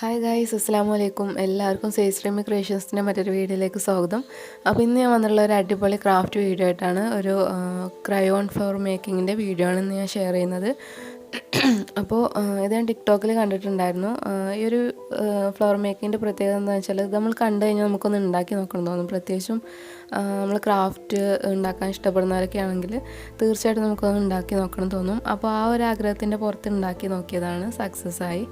Hi guys, അസ്സലാമു അലൈക്കും. എല്ലാവർക്കും സേസ്ട്രീമി ക്രിയേഷൻസിൻ്റെ മറ്റൊരു വീഡിയോയിലേക്ക് സ്വാഗതം. അപ്പോൾ ഇന്ന് ഞാൻ വന്നിട്ടുള്ള ഒരു അടിപൊളി ക്രാഫ്റ്റ് വീഡിയോ ആയിട്ടാണ്. ഒരു ക്രയോൺ ഫ്ലവർ മേക്കിങ്ങിൻ്റെ വീഡിയോ ആണ് ഇന്ന് ഞാൻ ഷെയർ ചെയ്യുന്നത്. അപ്പോൾ ഇത് ഞാൻ ടിക്ടോക്കിൽ കണ്ടിട്ടുണ്ടായിരുന്നു. ഈ ഒരു ഫ്ലവർ മേക്കിങ്ങിൻ്റെ പ്രത്യേകത എന്താണെന്ന് വെച്ചാൽ, ഇത് നമ്മൾ കണ്ടു കഴിഞ്ഞാൽ നമുക്കൊന്ന് ഉണ്ടാക്കി നോക്കണം തോന്നും. പ്രത്യേകിച്ചും നമ്മൾ ക്രാഫ്റ്റ് ഉണ്ടാക്കാൻ ഇഷ്ടപ്പെടുന്നവരൊക്കെ ആണെങ്കിൽ തീർച്ചയായിട്ടും നമുക്കൊന്ന് ഉണ്ടാക്കി നോക്കണം തോന്നും. അപ്പോൾ ആ ഒരു ആഗ്രഹത്തിൻ്റെ പുറത്ത് ഉണ്ടാക്കി നോക്കിയതാണ്. സക്സസ് ആയി.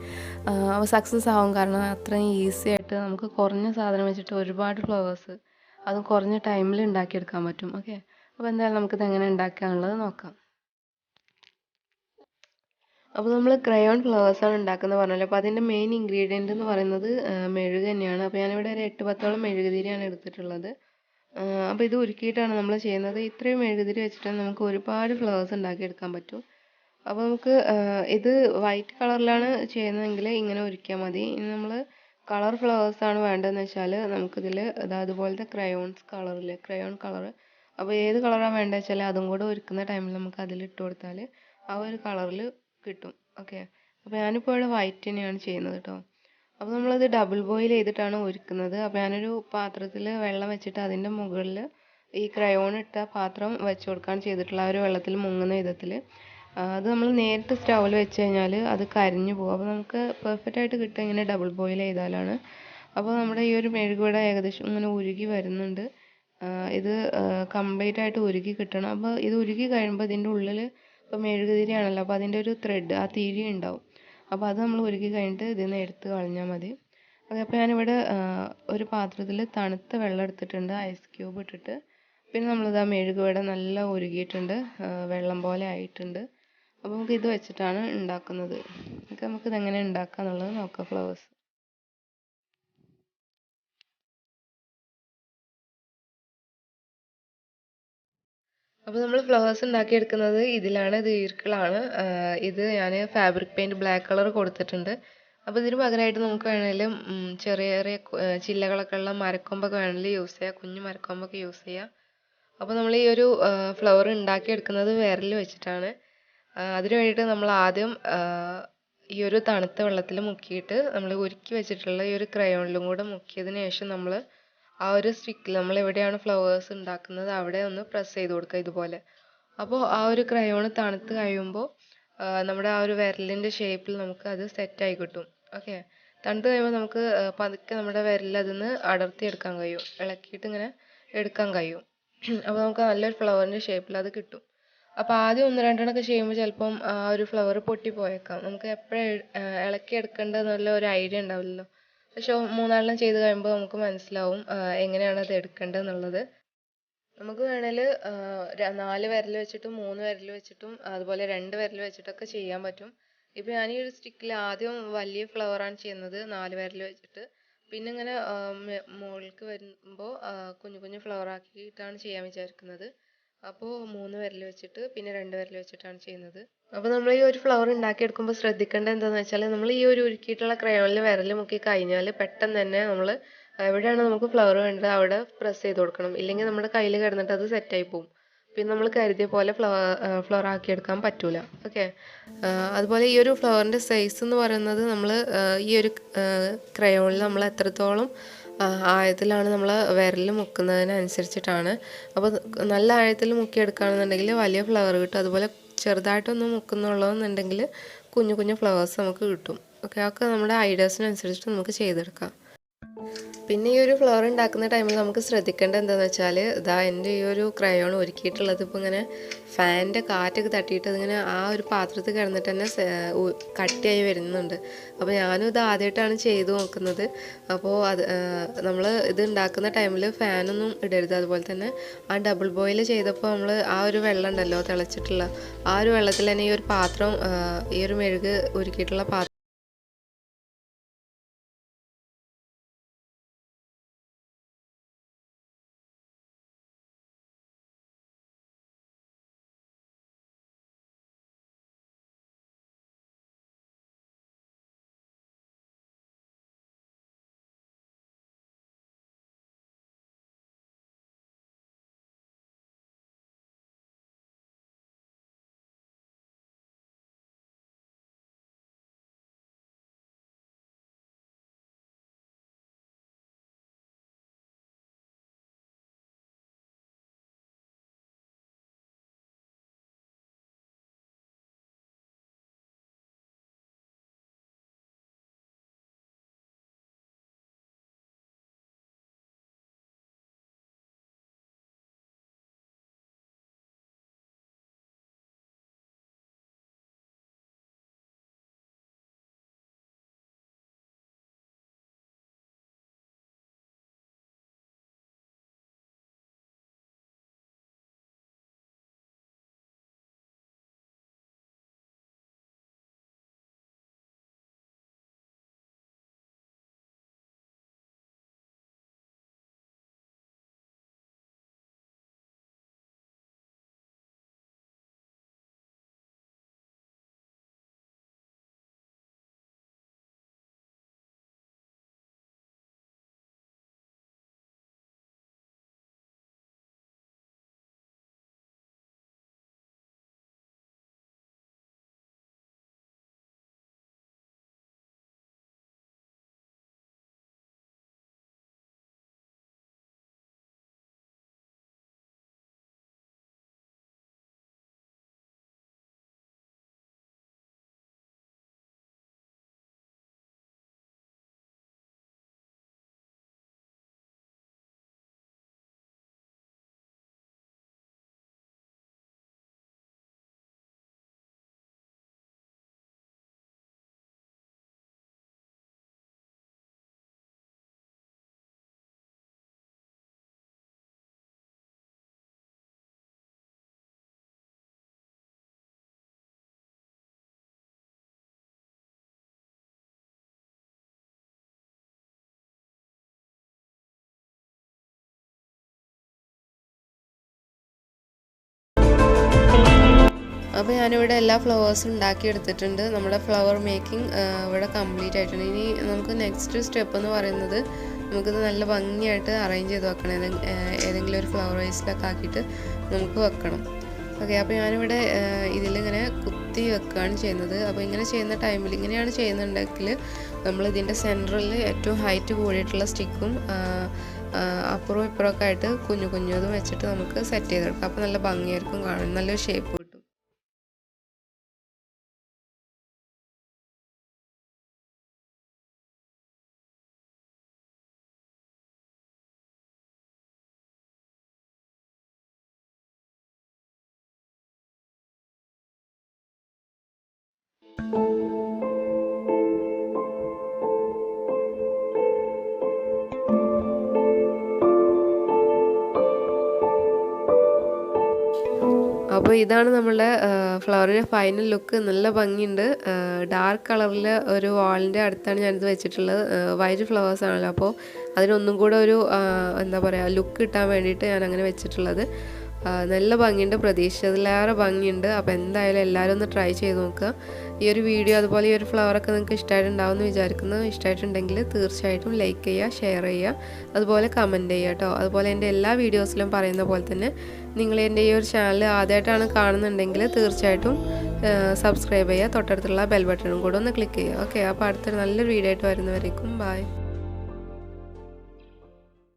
അപ്പോൾ സക്സസ് ആവും, കാരണം അത്രയും ഈസി ആയിട്ട് നമുക്ക് കുറഞ്ഞ സാധനം വെച്ചിട്ട് ഒരുപാട് ഫ്ലവേഴ്സ് അതും കുറഞ്ഞ ടൈമിൽ ഉണ്ടാക്കിയെടുക്കാൻ പറ്റും. ഓക്കെ, അപ്പോൾ എന്തായാലും നമുക്കിത് എങ്ങനെ ഉണ്ടാക്കാനുള്ളത് നോക്കാം. അപ്പോൾ നമ്മൾ ക്രയോൺ ഫ്ലവേഴ്സാണ് ഉണ്ടാക്കുന്നത് പറഞ്ഞല്ലോ. അപ്പോൾ അതിൻ്റെ മെയിൻ ഇൻഗ്രീഡിയൻ്റ് എന്ന് പറയുന്നത് മെഴുക് തന്നെയാണ്. അപ്പോൾ ഞാനിവിടെ ഒരു 8-10ഓളം മെഴുകുതിരിയാണ് എടുത്തിട്ടുള്ളത്. അപ്പോൾ ഇത് ഉരുക്കിയിട്ടാണ് നമ്മൾ ചെയ്യുന്നത്. ഇത്രയും മെഴുകുതിരി വെച്ചിട്ട് നമുക്ക് ഒരുപാട് ഫ്ലവേഴ്സ് ഉണ്ടാക്കിയെടുക്കാൻ പറ്റും. അപ്പോൾ നമുക്ക് ഇത് വൈറ്റ് കളറിലാണ് ചെയ്യുന്നതെങ്കിൽ ഇങ്ങനെ ഉരുക്കിയാൽ മതി. ഇനി നമ്മൾ കളർ ഫ്ലവേഴ്സാണ് വേണ്ടതെന്ന് വെച്ചാൽ നമുക്കിതിൽ അതുപോലത്തെ ക്രയോൺ കളർ, അപ്പോൾ ഏത് കളറാണ് വേണ്ടതെന്ന് വെച്ചാൽ അതും കൂടെ ഉരുക്കുന്ന ടൈമിൽ നമുക്ക് അതിലിട്ട് കൊടുത്താൽ ആ ഒരു കളറിൽ കിട്ടും. ഓക്കെ, അപ്പോൾ ഞാനിപ്പോൾ ഇവിടെ വൈറ്റ് തന്നെയാണ് ചെയ്യുന്നത് കേട്ടോ. അപ്പോൾ നമ്മളത് ഡബിൾ ബോയിൽ ചെയ്തിട്ടാണ് ഒരുക്കുന്നത്. അപ്പോൾ ഞാനൊരു പാത്രത്തിൽ വെള്ളം വെച്ചിട്ട് അതിൻ്റെ മുകളിൽ ഈ ക്രയോൺ ഇട്ട പാത്രം വെച്ച് കൊടുക്കുകയാണ് ചെയ്തിട്ടുള്ള ആ ഒരു വെള്ളത്തിൽ മുങ്ങുന്ന വിധത്തിൽ. അത് നമ്മൾ നേരിട്ട് സ്റ്റൗവിൽ വെച്ച് കഴിഞ്ഞാൽ അത് കരിഞ്ഞു പോകും. അപ്പോൾ നമുക്ക് പെർഫെക്റ്റ് ആയിട്ട് കിട്ടുക ഇങ്ങനെ ഡബിൾ ബോയിൽ ചെയ്താലാണ്. അപ്പോൾ നമ്മുടെ ഈ ഒരു മെഴുകുവട ഏകദേശം ഇങ്ങനെ ഉരുകി വരുന്നുണ്ട്. ഇത് കംപ്ലീറ്റ് ആയിട്ട് ഉരുകി കിട്ടണം. അപ്പോൾ ഇത് ഉരുകി കഴിയുമ്പോൾ ഇതിൻ്റെ ഉള്ളിൽ ഇപ്പോൾ മെഴുകുതിരിയാണല്ലോ, അപ്പോൾ അതിൻ്റെ ഒരു ത്രെഡ്, ആ തിരി ഉണ്ടാവും. അപ്പോൾ അത് നമ്മൾ ഉരുകി കഴിഞ്ഞിട്ട് ഇതിൽ നിന്ന് എടുത്ത് കളഞ്ഞാൽ മതി. അപ്പോൾ ഞാനിവിടെ ഒരു പാത്രത്തിൽ തണുത്ത വെള്ളം എടുത്തിട്ടുണ്ട്, ഐസ് ക്യൂബ് ഇട്ടിട്ട്. പിന്നെ നമ്മളിത് ആ മെഴുകുവട നല്ല ഉരുകിയിട്ടുണ്ട്, വെള്ളം പോലെ ആയിട്ടുണ്ട്. അപ്പോൾ നമുക്ക് ഇത് വെച്ചിട്ടാണ് ഉണ്ടാക്കുന്നത്. നമുക്കിത് എങ്ങനെ ഉണ്ടാക്കുക എന്നുള്ളത് നോക്കാം. ഫ്ലവേഴ്സ് അപ്പോൾ നമ്മൾ ഫ്ലവേഴ്സ് ഉണ്ടാക്കിയെടുക്കുന്നത് ഇതിലാണ്. ഇത് ഈർക്കിളാണ്. ഇത് ഞാൻ ഫാബ്രിക് പെയിൻറ് ബ്ലാക്ക് കളർ കൊടുത്തിട്ടുണ്ട്. അപ്പോൾ ഇതിന് പകരമായിട്ട് നമുക്ക് വേണമെങ്കിലും ചെറിയ ചെറിയ ചില്ലകളൊക്കെ ഉള്ള മരക്കൊമ്പൊക്കെ വേണമെങ്കിൽ യൂസ് ചെയ്യാം, കുഞ്ഞു മരക്കൊമ്പൊക്കെ യൂസ് ചെയ്യാം. അപ്പോൾ നമ്മൾ ഈ ഒരു ഫ്ലവർ ഉണ്ടാക്കിയെടുക്കുന്നത് വിരൽ വെച്ചിട്ടാണ്. അതിന് വേണ്ടിയിട്ട് നമ്മൾ ആദ്യം ഈ ഒരു തണുത്ത വെള്ളത്തിൽ മുക്കിയിട്ട് നമ്മൾ ഉരുക്കി വെച്ചിട്ടുള്ള ഈ ഒരു ക്രയോണിലും കൂടെ മുക്കിയതിന് ശേഷം നമ്മൾ ആ ഒരു സ്റ്റിക്കിൽ നമ്മൾ എവിടെയാണ് ഫ്ലവേഴ്സ് ഉണ്ടാക്കുന്നത് അവിടെ ഒന്ന് പ്രസ് ചെയ്ത് കൊടുക്കുക ഇതുപോലെ. അപ്പോൾ ആ ഒരു ക്രയോൺ തണുത്ത് കഴിയുമ്പോൾ നമ്മുടെ ആ ഒരു വിരലിൻ്റെ ഷേപ്പിൽ നമുക്ക് അത് സെറ്റായി കിട്ടും. ഓക്കെ, തണുത്ത് കഴിയുമ്പോൾ നമുക്ക് പതുക്കെ നമ്മുടെ വിരലിൽ അതിന്ന് അടർത്തിയെടുക്കാൻ കഴിയും, ഇളക്കിയിട്ട് ഇങ്ങനെ എടുക്കാൻ കഴിയും. അപ്പോൾ നമുക്ക് നല്ലൊരു ഫ്ലവറിൻ്റെ ഷേപ്പിൽ അത് കിട്ടും. അപ്പോൾ ആദ്യം 1-2 ചെയ്യുമ്പോൾ ചിലപ്പം ആ ഒരു ഫ്ലവർ പൊട്ടിപ്പോയേക്കാം. നമുക്ക് എപ്പോഴും ഇളക്കി എടുക്കേണ്ടതെന്നുള്ള ഒരു ഐഡിയ ഉണ്ടാവില്ലല്ലോ. പക്ഷെ 3-4 ചെയ്ത് കഴിയുമ്പോൾ നമുക്ക് മനസ്സിലാവും എങ്ങനെയാണ് അത് എടുക്കേണ്ടതെന്നുള്ളത്. നമുക്ക് വേണേൽ 4 വിരൽ വെച്ചിട്ടും 3 വിരൽ വെച്ചിട്ടും അതുപോലെ 2 വിരൽ വെച്ചിട്ടൊക്കെ ചെയ്യാൻ പറ്റും. ഇപ്പോൾ ഞാൻ ഈ ഒരു സ്റ്റിക്കിൽ ആദ്യം വലിയ ഫ്ലവറാണ് ചെയ്യുന്നത് 4 വിരൽ വെച്ചിട്ട്. പിന്നെ ഇങ്ങനെ മുകളിലേക്ക് വരുമ്പോൾ കുഞ്ഞു കുഞ്ഞു ഫ്ലവർ ആക്കിയിട്ടാണ് ചെയ്യാൻ വിചാരിക്കുന്നത്. അപ്പോൾ 3 വിരൽ വെച്ചിട്ട് പിന്നെ 2 വിരൽ വെച്ചിട്ടാണ് ചെയ്യുന്നത്. അപ്പോൾ നമ്മൾ ഈ ഒരു ഫ്ലവർ ഉണ്ടാക്കിയെടുക്കുമ്പോൾ ശ്രദ്ധിക്കേണ്ടത് എന്താണെന്ന് വെച്ചാൽ, നമ്മൾ ഈ ഒരു ഉരുക്കിയിട്ടുള്ള ക്രയോണിൽ വിരൽ മുക്കി കഴിഞ്ഞാൽ പെട്ടെന്ന് തന്നെ നമ്മൾ എവിടെയാണ് നമുക്ക് ഫ്ലവർ വേണ്ടത് അവിടെ പ്രസ് ചെയ്ത് കൊടുക്കണം. ഇല്ലെങ്കിൽ നമ്മുടെ കയ്യിൽ കിടന്നിട്ട് അത് സെറ്റായി പോകും. പിന്നെ നമ്മൾ കരുതിയ പോലെ ഫ്ലവർ ആക്കിയെടുക്കാൻ പറ്റൂല. ഓക്കെ, അതുപോലെ ഈ ഒരു ഫ്ലവറിൻ്റെ സൈസ് എന്ന് പറയുന്നത് നമ്മൾ ഈ ഒരു ക്രയോണിൽ നമ്മൾ എത്രത്തോളം ആഴത്തിലാണ് നമ്മൾ വിരൽ മുക്കുന്നതിനനുസരിച്ചിട്ടാണ്. അപ്പോൾ നല്ല ആഴത്തിൽ മുക്കിയെടുക്കുകയാണെന്നുണ്ടെങ്കിൽ വലിയ ഫ്ലവർ കിട്ടും. അതുപോലെ ചെറുതായിട്ടൊന്ന് മുക്കുന്നുള്ളതെന്നുണ്ടെങ്കിൽ കുഞ്ഞു കുഞ്ഞു ഫ്ലവേഴ്സ് നമുക്ക് കിട്ടും. ഓക്കെ, അതൊക്കെ നമ്മുടെ ഐഡിയാസിനനുസരിച്ചിട്ട് നമുക്ക് ചെയ്തെടുക്കാം. പിന്നെ ഈ ഒരു ഫ്ലവർ ഉണ്ടാക്കുന്ന ടൈമിൽ നമുക്ക് ശ്രദ്ധിക്കേണ്ടത് എന്താണെന്ന് വെച്ചാൽ, എൻ്റെ ഈ ഒരു ക്രയോൺ ഒരുക്കിയിട്ടുള്ളത് ഇപ്പോൾ ഇങ്ങനെ ഫാനിൻ്റെ കാറ്റൊക്കെ തട്ടിയിട്ട് അതിങ്ങനെ ആ ഒരു പാത്രത്തിൽ കിടന്നിട്ട് തന്നെ കട്ടിയായി വരുന്നുണ്ട്. അപ്പോൾ ഞാനും ഇത് ആദ്യമായിട്ടാണ് ചെയ്ത് നോക്കുന്നത്. അപ്പോൾ നമ്മൾ ഇത് ഉണ്ടാക്കുന്ന ടൈമിൽ ഫാനൊന്നും ഇടരുത്. അതുപോലെ തന്നെ ആ ഡബിൾ ബോയിൽ ചെയ്തപ്പോൾ നമ്മൾ ആ ഒരു വെള്ളം ഉണ്ടല്ലോ തിളച്ചിട്ടുള്ള, ആ ഒരു വെള്ളത്തിൽ തന്നെ ഈ ഒരു പാത്രം, ഈ ഒരു മെഴുക് ഒരുക്കിയിട്ടുള്ള പാത്രം അപ്പോൾ ഞാനിവിടെ എല്ലാ ഫ്ലവേഴ്സും ഉണ്ടാക്കിയെടുത്തിട്ടുണ്ട്. നമ്മുടെ ഫ്ലവർ മേക്കിംഗ് ഇവിടെ കംപ്ലീറ്റ് ആയിട്ടുണ്ട്. ഇനി നമുക്ക് നെക്സ്റ്റ് സ്റ്റെപ്പ് എന്ന് പറയുന്നത് നമുക്കിത് നല്ല ഭംഗിയായിട്ട് അറേഞ്ച് ചെയ്ത് വെക്കണം. ഏതെങ്കിലും ഒരു ഫ്ലവർ വൈസിലൊക്കെ ആക്കിയിട്ട് നമുക്ക് വെക്കണം. ഓക്കെ, അപ്പോൾ ഞാനിവിടെ ഇതിലിങ്ങനെ കുത്തി വെക്കുകയാണ് ചെയ്യുന്നത്. അപ്പോൾ ഇങ്ങനെ ചെയ്യുന്ന ടൈമിൽ ഇങ്ങനെയാണ് ചെയ്യുന്നുണ്ടെങ്കിൽ നമ്മൾ ഇതിൻ്റെ സെൻറ്ററിൽ ഏറ്റവും ഹൈറ്റ് കൂടിയിട്ടുള്ള സ്റ്റിക്കും അപ്പുറവും ഇപ്പുറമൊക്കെ ആയിട്ട് കുഞ്ഞു കുഞ്ഞതും വെച്ചിട്ട് നമുക്ക് സെറ്റ് ചെയ്തെടുക്കാം. അപ്പോൾ നല്ല ഭംഗിയായിരിക്കും കാണാൻ, നല്ലൊരു ഷേപ്പ് കിട്ടും. അപ്പോൾ ഇതാണ് നമ്മളുടെ ഫ്ലവറിൻ്റെ ഫൈനൽ ലുക്ക്. നല്ല ഭംഗിയുണ്ട്. ഡാർക്ക് കളറിൽ ഒരു വാളിൻ്റെ അടുത്താണ് ഞാനിത് വെച്ചിട്ടുള്ളത്. വൈറ്റ് ഫ്ലവേഴ്സ് ആണല്ലോ, അപ്പോൾ അതിനൊന്നും കൂടെ ഒരു എന്താ പറയുക ലുക്ക് കിട്ടാൻ വേണ്ടിയിട്ട് ഞാൻ അങ്ങനെ വെച്ചിട്ടുള്ളത്. നല്ല ഭംഗിയുണ്ട്, പ്രതീക്ഷിച്ചതിലേറെ ഭംഗിയുണ്ട്. അപ്പോൾ എന്തായാലും എല്ലാവരും ഒന്ന് ട്രൈ ചെയ്ത് നോക്കുക. ഈ ഒരു വീഡിയോ അതുപോലെ ഈ ഒരു ഫ്ലവറൊക്കെ നിങ്ങൾക്ക് ഇഷ്ടമായിട്ടുണ്ടാവും എന്ന് വിചാരിക്കുന്നു. ഇഷ്ടമായിട്ടുണ്ടെങ്കിൽ തീർച്ചയായിട്ടും ലൈക്ക് ചെയ്യുക, ഷെയർ ചെയ്യുക, അതുപോലെ കമൻറ്റ് ചെയ്യുക കേട്ടോ. അതുപോലെ എൻ്റെ എല്ലാ വീഡിയോസിലും പറയുന്ന പോലെ തന്നെ നിങ്ങൾ എൻ്റെ ഈ ഒരു ചാനൽ ആദ്യമായിട്ടാണ് കാണുന്നുണ്ടെങ്കിൽ തീർച്ചയായിട്ടും സബ്സ്ക്രൈബ് ചെയ്യുക. തൊട്ടടുത്തുള്ള ബെൽ ബട്ടണും കൂടെ ഒന്ന് ക്ലിക്ക് ചെയ്യുക. ഓക്കെ, അപ്പോൾ അടുത്തൊരു നല്ലൊരു വീഡിയോ ആയിട്ട് വരുന്നവരേക്കും ബൈ.